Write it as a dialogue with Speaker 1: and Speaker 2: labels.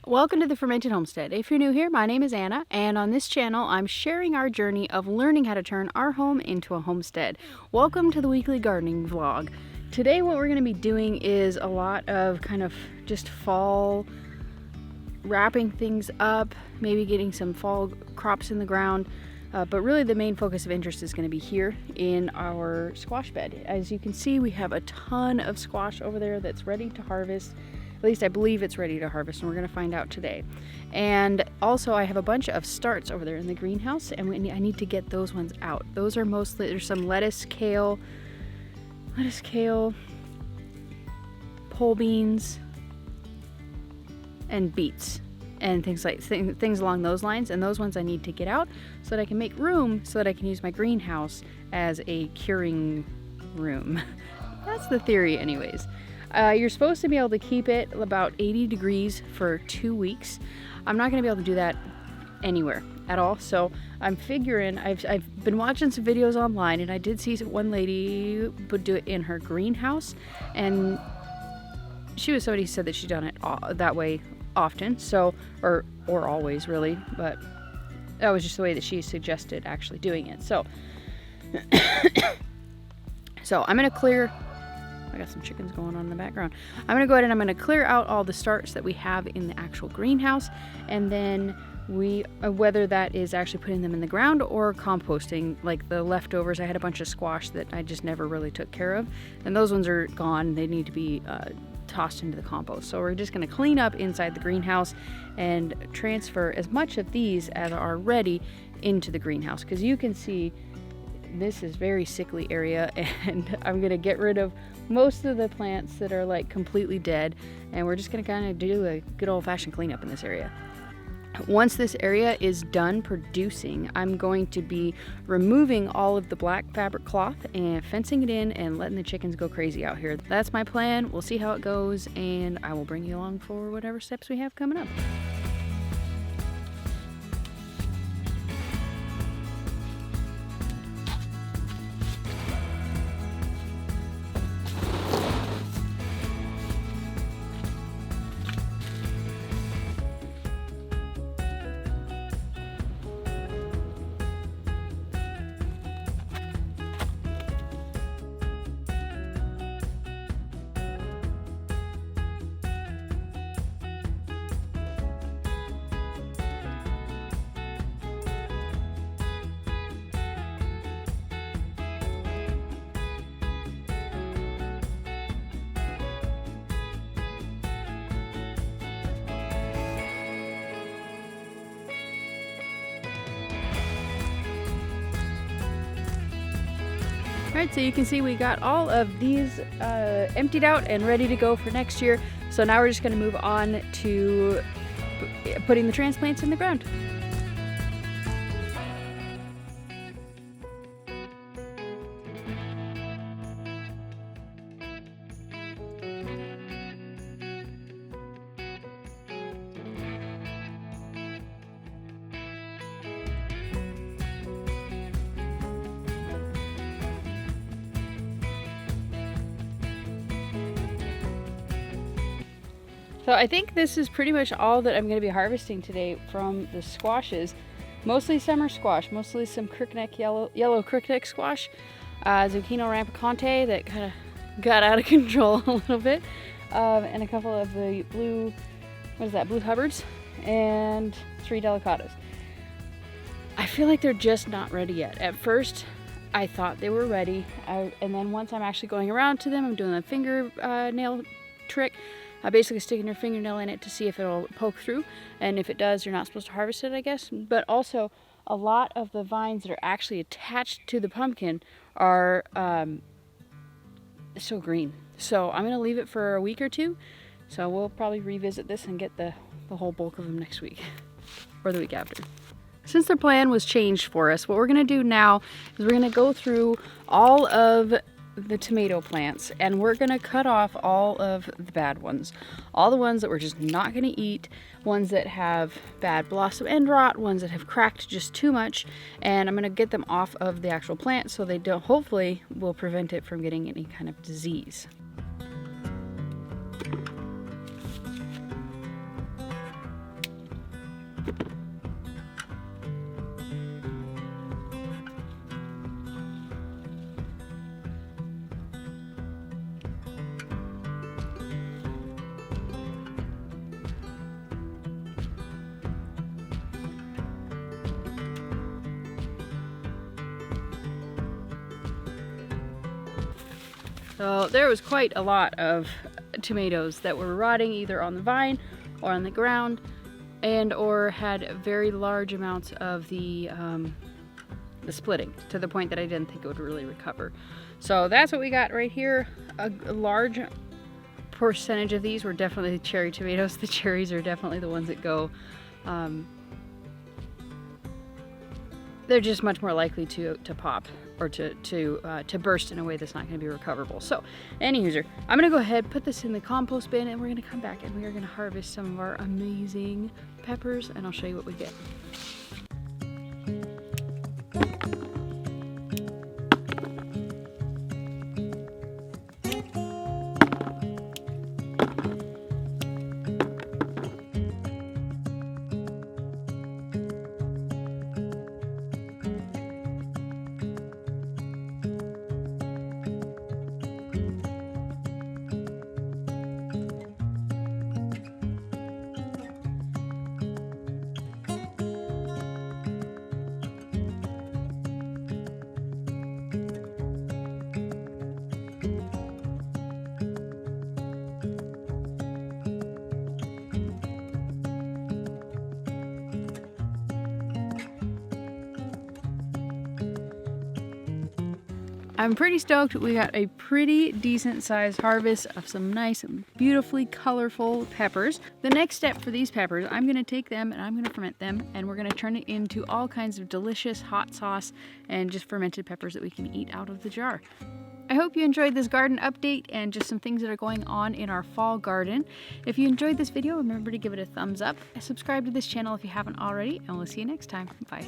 Speaker 1: Welcome to the Fermented Homestead. If you're new here, my name is Anna, and on this channel I'm sharing our journey of learning how to turn our home into a homestead. Welcome to the weekly gardening vlog. Today what we're going to be doing is a lot of kind of just fall wrapping things up, maybe getting some fall crops in the ground, but really the main focus of interest is going to be here in our squash bed. As you can see, we have a ton of squash over there that's ready to harvest. At least I believe it's ready to harvest, and we're going to find out today. And also I have a bunch of starts over there in the greenhouse, and I need to get those ones out. Those are mostly, there's some lettuce, kale, pole beans, and beets, and things along those lines. And those ones I need to get out so that I can make room so that I can use my greenhouse as a curing room. That's the theory anyways. You're supposed to be able to keep it about 80 degrees for 2 weeks. I'm not going to be able to do that anywhere at all. So I'm figuring, I've been watching some videos online, and I did see one lady would do it in her greenhouse, and somebody said that she'd done it that way often, so or always really, but that was just the way that she suggested actually doing it. So I'm going to clear. I got some chickens going on in the background. I'm going to go ahead and I'm going to clear out all the starts that we have in the actual greenhouse, and then whether that is actually putting them in the ground or composting, like the leftovers. I had a bunch of squash that I just never really took care of, and those ones are gone. They need to be tossed into the compost. So we're just going to clean up inside the greenhouse and transfer as much of these as are ready into the greenhouse, because you can see this is very sickly area, and I'm going to get rid of most of the plants that are like completely dead, and we're just going to kind of do a good old-fashioned cleanup in this area. Once this area is done producing, I'm going to be removing all of the black fabric cloth and fencing it in and letting the chickens go crazy out here. That's my plan. We'll see how it goes, and I will bring you along for whatever steps we have coming up. Alright, so you can see we got all of these emptied out and ready to go for next year. So now we're just going to move on to putting the transplants in the ground. So I think this is pretty much all that I'm going to be harvesting today from the squashes. Mostly summer squash, mostly some crookneck yellow crookneck squash, zucchino rampicante that kind of got out of control a little bit, and a couple of the blue Hubbards, and 3 delicatas. I feel like they're just not ready yet. At first I thought they were ready, and then once I'm actually going around to them, I'm doing a finger nail trick. Basically sticking your fingernail in it to see if it'll poke through, and if it does, you're not supposed to harvest it, I guess. But also, a lot of the vines that are actually attached to the pumpkin are so green. So I'm going to leave it for a week or two. So we'll probably revisit this and get the whole bulk of them next week, or the week after. Since the plan was changed for us, what we're going to do now is we're going to go through all of the tomato plants, and we're going to cut off all of the bad ones, all the ones that we're just not going to eat, ones that have bad blossom end rot, ones that have cracked just too much, and I'm going to get them off of the actual plant so they don't, hopefully will prevent it from getting any kind of disease. So there was quite a lot of tomatoes that were rotting either on the vine or on the ground, and or had very large amounts of the splitting, to the point that I didn't think it would really recover. So that's what we got right here. A large percentage of these were definitely cherry tomatoes. The cherries are definitely the ones that go, they're just much more likely to pop or to burst in a way that's not going to be recoverable. So anywho, I'm going to go ahead, put this in the compost bin, and we're going to come back and we are going to harvest some of our amazing peppers, and I'll show you what we get. I'm pretty stoked. We got a pretty decent sized harvest of some nice, beautifully colorful peppers. The next step for these peppers, I'm gonna take them and I'm gonna ferment them, and we're gonna turn it into all kinds of delicious hot sauce and just fermented peppers that we can eat out of the jar. I hope you enjoyed this garden update and just some things that are going on in our fall garden. If you enjoyed this video, remember to give it a thumbs up, subscribe to this channel if you haven't already, and we'll see you next time. Bye.